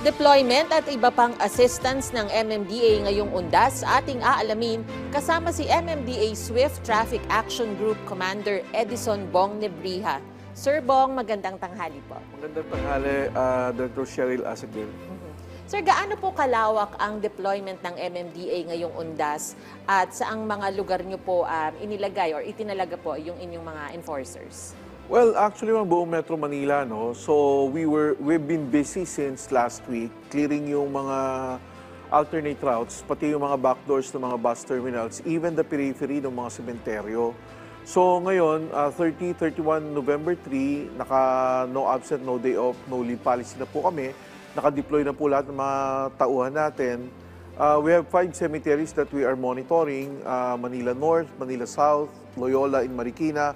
Deployment at iba pang assistance ng MMDA ngayong undas ating aalamin kasama si MMDA Swift Traffic Action Group Commander Edison Bong Nebriha. Sir Bong, magandang tanghali po. Magandang tanghali, Dr. Cheryl Asagil. Sir, gaano po kalawak ang deployment ng MMDA ngayong undas at saang mga lugar nyo po inilagay or itinalaga po yung inyong mga enforcers? Well, actually, buong Metro Manila, no? So, we've been busy since last week, clearing yung mga alternate routes, pati yung mga backdoors ng mga bus terminals, even the periphery ng mga sementeryo. So, ngayon, 30, 31 November 3, no absent, no day off, no leave policy na po kami. Naka-deploy na po lahat ng mga tauhan natin. We have 5 cemeteries that we are monitoring, Manila North, Manila South, Loyola in Marikina,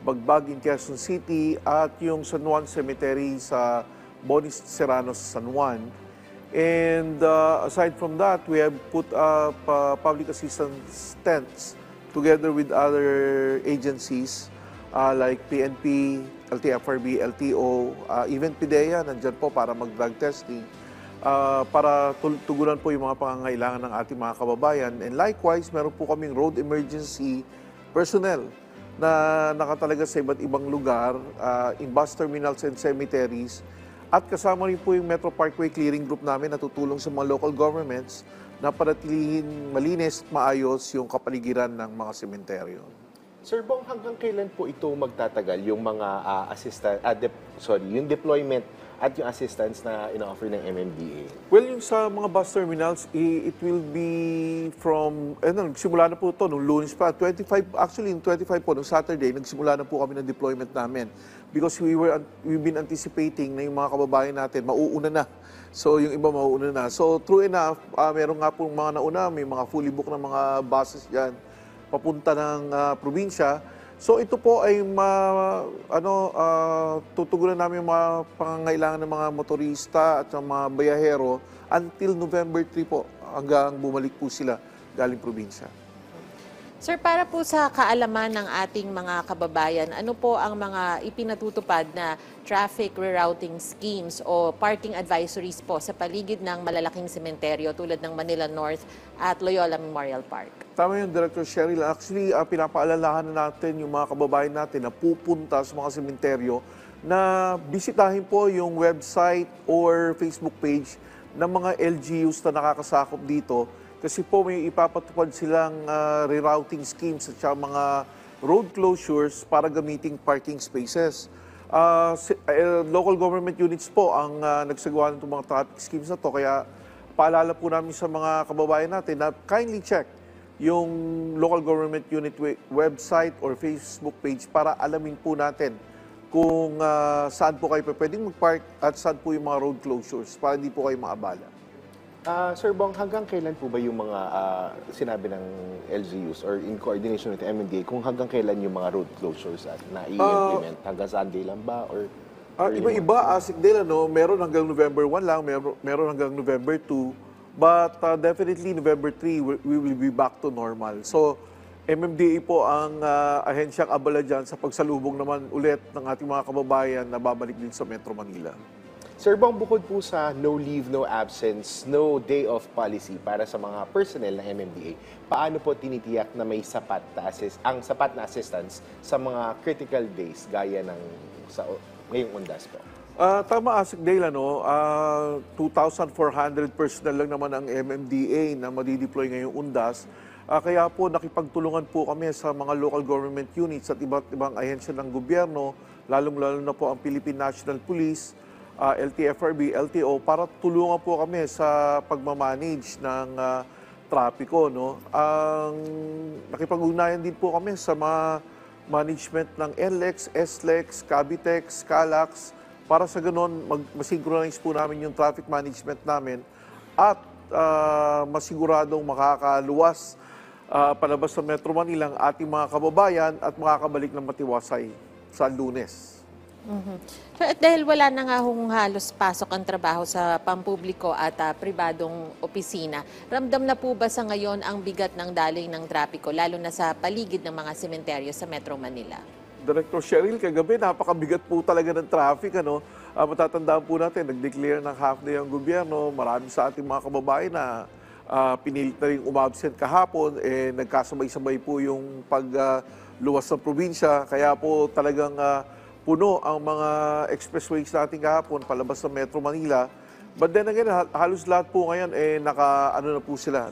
Bagbag in Quezon City, at yung San Juan Cemetery sa Bonis Serrano sa San Juan. And aside from that, we have put up public assistance tents together with other agencies like PNP, LTFRB, LTO, even PIDEA, nandyan po para mag-drug testing, para tugunan po yung mga pangangailangan ng ating mga kababayan. And likewise, meron po kaming road emergency personnel na nakatalaga sa iba't ibang lugar, in bus terminals and cemeteries. At kasama rin po yung Metro Parkway Clearing Group namin na tutulong sa mga local governments na panatilihin malinis at maayos yung kapaligiran ng mga sementeryo. Sir Bong, hanggang kailan po ito magtatagal yung mga yung deployment at yung assistance na ina-offer ng MMDA? Well, yung sa mga bus terminals, it will be from, nagsimula na po ito nung Lunes pa, 25, actually yung 25 po, nung Saturday, nagsimula na po kami ng deployment namin. Because we've been anticipating na yung mga kababayan natin, mauuna na. So, yung iba mauuna na. So, true enough, meron nga po mga nauna, may mga fully booked na mga buses dyan, papunta ng probinsya. So ito po ay tutugunan namin yung mga pangangailangan ng mga motorista at ng mga bayahero until November 3 po, hanggang bumalik po sila galing probinsya. Sir, para po sa kaalaman ng ating mga kababayan, ano po ang mga ipinatutupad na traffic rerouting schemes o parking advisories po sa paligid ng malalaking sementeryo tulad ng Manila North at Loyola Memorial Park? Tama yung Director Cheryl. Actually, pinapaalalahan na natin yung mga kababayan natin na pupunta sa mga sementeryo na bisitahin po yung website or Facebook page ng mga LGUs na nakakasakop dito. Kasi po may ipapatupad silang rerouting schemes at saka mga road closures para gamiting parking spaces. Local government units po ang nagsagawa ng mga traffic schemes na to. Kaya paalala po namin sa mga kababayan natin na kindly check yung local government unit website or Facebook page para alamin po natin kung saan po kayo pwedeng mag-park at saan po yung mga road closures para hindi po kayo maabala. Sir Bong, hanggang kailan po ba yung mga sinabi ng LGUs or in coordination with MMDA, kung hanggang kailan yung mga road closures na i-implement? Hanggang Sunday lang ba? Iba-iba, Asikdale, meron hanggang November 1 lang, meron hanggang November 2, but definitely November 3, we will be back to normal. So, MMDA po ang ahensyang abala dyan sa pagsalubong naman ulit ng ating mga kababayan na babalik din sa Metro Manila. Sir Bong, bukod po sa no leave, no absence, no day off policy para sa mga personnel ng MMDA, paano po tinitiyak na may sapat na assistance sa mga critical days gaya ng ngayong undas po? Tama, Asikdale, 2,400 personnel lang naman ang MMDA na madideploy ngayong undas. Kaya po nakipagtulungan po kami sa mga local government units at iba't ibang ahensya ng gobyerno, lalong-lalo na po ang Philippine National Police, LTFRB, LTO, para tulungan po kami sa pagmamanage ng trapiko. Nakipag-ugnayan din po kami sa mga management ng NLEX, SLEX, Cavitex, CALAX, para sa ganon masynchronize po namin yung traffic management namin at masiguradong makakaluwas palabas sa Metro Manila ang ating mga kababayan at makakabalik ng matiwasay sa Lunes. So, at dahil wala na nga halos pasok ang trabaho sa pampubliko at pribadong opisina, ramdam na po ba sa ngayon ang bigat ng daloy ng trapiko, lalo na sa paligid ng mga sementeryo sa Metro Manila? Director Cheryl, kagabi napakabigat po talaga ng traffic. Matatandaan po natin, nag-declare ng half day ang gobyerno. Marami sa ating mga kababayan na pinilit na rin umabsent kahapon. Nagkasabay-sabay po yung pagluwas ng probinsya. Kaya po talagang puno ang mga expressways natin kahapon palabas ng Metro Manila. But then again, halos lahat po ngayon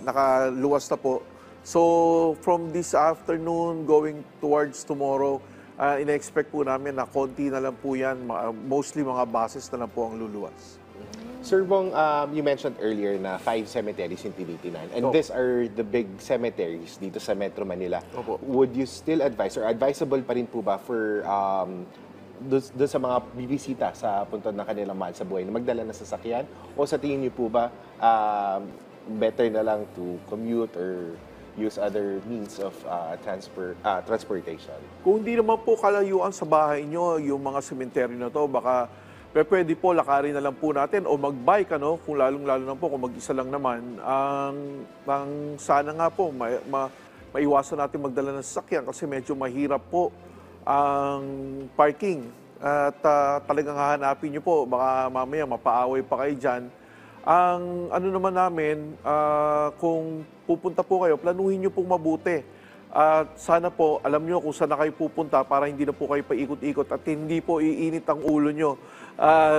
nakaluwas na po. So from this afternoon going towards tomorrow, ina-expect po namin na konti na lang po yan, mostly mga buses na lang po ang luluwas. Sir Bong, you mentioned earlier na 5 cemeteries in Tinitingnan. And Opo. these are the big cemeteries dito sa Metro Manila. Opo. Would you still advise or advisable pa rin po ba for doon sa mga bibisita sa puntod ng kanilang mahal sa buhay na magdala ng sasakyan? O sa tingin niyo po ba better na lang to commute or use other means of transportation? Kung hindi naman po kalayuan sa bahay nyo, yung mga sementeryo na to, baka pwede po lakarin na lang po natin o mag-bike, kung lalong-lalo na po, kung mag-isa lang naman. Ang sana nga po, maiwasan natin magdala ng sasakyan kasi medyo mahirap po ang parking. At talagang hahanapin nyo po, baka mamaya mapaaway pa kayo dyan. Ang ano naman namin, kung pupunta po kayo, planuhin nyo pong mabuti. At sana po, alam nyo kung saan na kayo pupunta para hindi na po kayo paikot-ikot at hindi po iinit ang ulo nyo.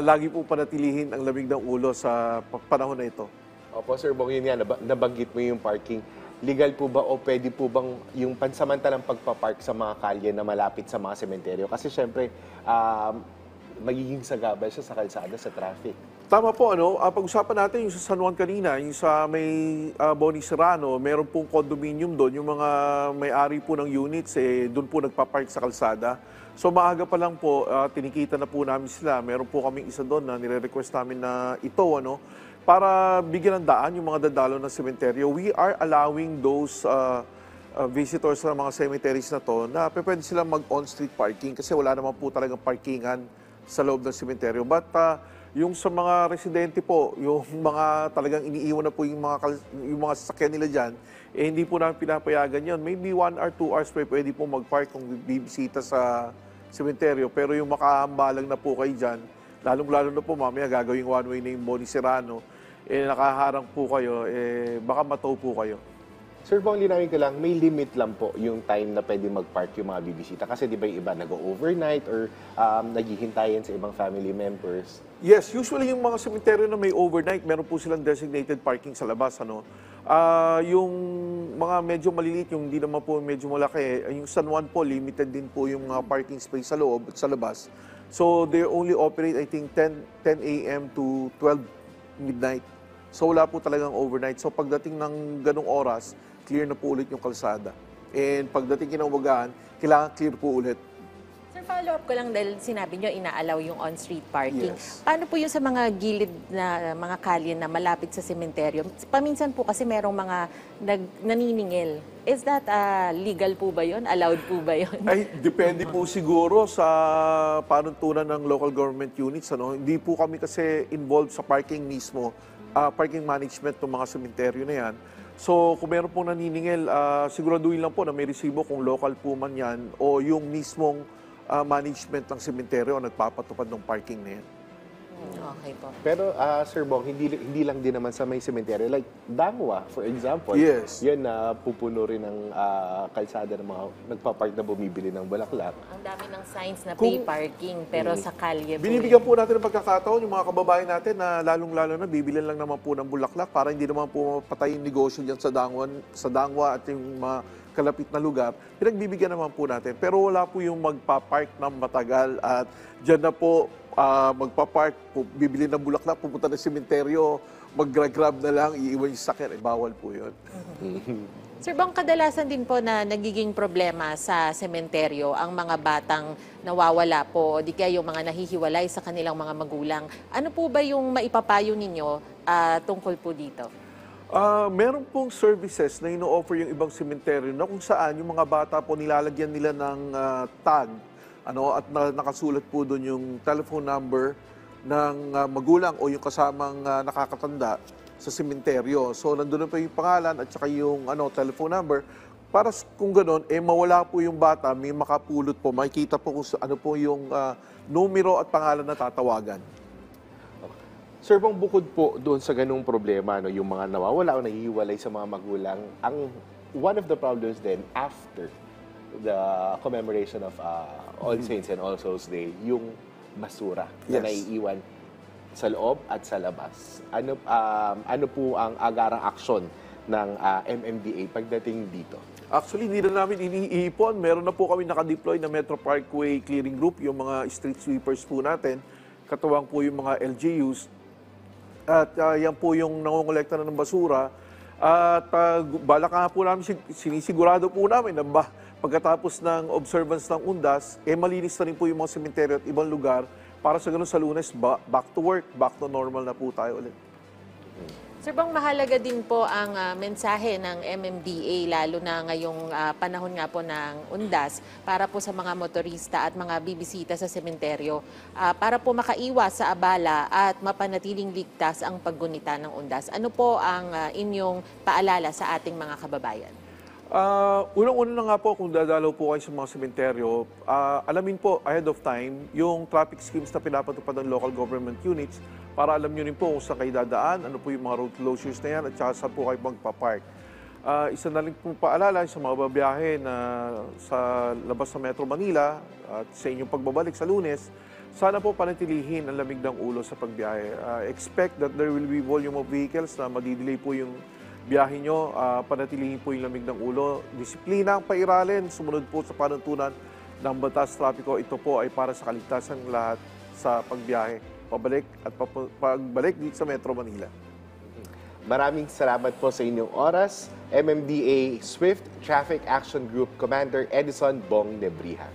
Lagi po panatilihin ang lamig ng ulo sa panahon na ito. Opo, Sir Bong, yun nga, nabanggit mo yung parking. Legal po ba o pwede po bang yung pansamantalang pagpapark sa mga kalye na malapit sa mga sementeryo? Kasi syempre, magiging sagabal siya sa kalsada, sa traffic. Tama po, pag-usapan natin yung sa San Juan kanina, yung sa may Boni Serrano, meron pong condominium doon, yung mga may-ari po ng units, doon po nagpapark sa kalsada. So maaga pa lang po, tinikita na po namin sila. Meron po kaming isa doon na nire-request namin na ito, para bigyan ng daan yung mga dadalo ng sementeryo. We are allowing those visitors sa mga cemeteries na to na pwede silang mag-on-street parking kasi wala naman po talagang parkingan sa loob ng sementeryo. But yung sa mga residente po, yung mga talagang iniiwan na po yung mga sasakyan nila dyan, hindi po namin pinapayagan yun. Maybe 1 or 2 hours pwede po mag-park kung bibisita sa sementeryo. Pero yung makahambalang na po kayo dyan, lalong-lalo na po mamaya gagawing one-way na yung Boni Serrano, nakaharang po kayo, baka mataw po kayo. Sir Bong, linawin ko lang, may limit lang po yung time na pwede mag-park yung mga bibisita. Kasi di ba yung iba nag-overnight or naghihintayin sa ibang family members? Yes, usually yung mga sementeryo na may overnight, meron po silang designated parking sa labas. Yung mga medyo maliliit, yung hindi naman po medyo malaki, yung San Juan po, limited din po yung mga parking space sa loob at sa labas. So they only operate, I think, 10 a.m. to 12 midnight. So wala po talagang overnight. So pagdating ng ganong oras, clear na po ulit yung kalsada. And pagdating kinaumagahan, kailangan clear po ulit. Sir, follow-up ko lang dahil sinabi nyo inaalaw yung on-street parking. Yes. Paano po yung sa mga gilid na mga kalye na malapit sa sementeryo? Paminsan po kasi merong mga naniningil. Is that legal po ba yun? Allowed po ba yun? Ay, depende po siguro sa panuntunan ng local government units. Hindi po kami kasi involved sa parking mismo, parking management ng mga sementeryo na yan. So, kung meron pong naniningil, siguraduhin lang po na may resibo kung local po man yan o yung mismong management ng sementeryo ang nagpapatupad ng parking na yan. Okay po. Pero, Sir Bong, hindi lang din naman sa may sementeryo. Like, Dangwa, for example. Yes. Yan na pupuno rin ng kalsada ng mga nagpapark na bumibili ng bulaklak. Ang dami ng signs na pay parking, pero sa kalye po. Binibigyan po natin ng pagkakataon yung mga kababayan natin na lalong-lalo na bibilin lang naman po ng bulaklak para hindi naman po mapatay yung negosyo dyan sa Dangwa at yung mga kalapit na lugar. Pinagbibigyan naman po natin. Pero wala po yung magpapark ng matagal at dyan na po magpapark, bibili ng bulaklak, pupunta ng sementeryo, mag-grab na lang, iiwan yung sakyan. Bawal po yun. Sir Bong, kadalasan din po na nagiging problema sa sementeryo ang mga batang nawawala po o di kaya yung mga nahihiwalay sa kanilang mga magulang. Ano po ba yung maipapayo ninyo tungkol po dito? Meron pong services na ino-offer yung ibang sementeryo na kung saan yung mga bata po nilalagyan nila ng tag at nakasulat po doon yung telephone number ng magulang o yung kasamang nakakatanda sa sementeryo. So nandun na pa yung pangalan at saka yung telephone number. para kung gano'n, mawala po yung bata, may makapulot po, makikita po kung ano po yung numero at pangalan na tatawagan. Sir, bang bukod po doon sa ganung problema, no, yung mga nawawala o nahihiwalay sa mga magulang, one of the problems then after the commemoration of All Saints and All Souls Day, yung basura na Yes. naiiwan sa loob at sa labas. Ano po ang agarang aksyon ng MMDA pagdating dito? Actually, hindi na namin iniipon. Meron na po kami nakadeploy na Metro Parkway Clearing Group, yung mga street sweepers po natin. Katuwang po yung mga LGUs. At yan po yung nangongolekta na ng basura. At balak nga po namin, sinisigurado po namin na pagkatapos ng observance ng undas, malinis na rin po yung mga sementeryo at ibang lugar para sa ganun sa Lunes, back to work, back to normal na po tayo ulit. Sir, bang mahalaga din po ang mensahe ng MMDA, lalo na ngayong panahon nga po ng undas, para po sa mga motorista at mga bibisita sa sementeryo, para po makaiwas sa abala at mapanatiling ligtas ang paggunita ng undas. Ano po ang inyong paalala sa ating mga kababayan? Unang-una na nga po, kung dadalaw po kayo sa mga sementeryo, alamin po ahead of time yung traffic schemes na pinapatupad ng local government units para alam nyo rin po kung saan kayo dadaan, ano po yung mga road closures na yan at saka saan po kayo magpapark. Isa na rin pong paalala sa mga babiyahe na sa labas ng Metro Manila at sa inyong pagbabalik sa Lunes, sana po panatilihin ang lamig ng ulo sa pagbiyahe. Expect that there will be volume of vehicles na madidelay po yung biyahe nyo, panatilihin po yung lamig ng ulo. Disiplina ang pairalin, sumunod po sa panuntunan ng batas trapiko. Ito po ay para sa kaligtasan ng lahat sa pagbiyahe, pabalik at pagbalik dito sa Metro Manila. Maraming salamat po sa inyong oras. MMDA Swift Traffic Action Group Commander Edison Bong Nebrihan.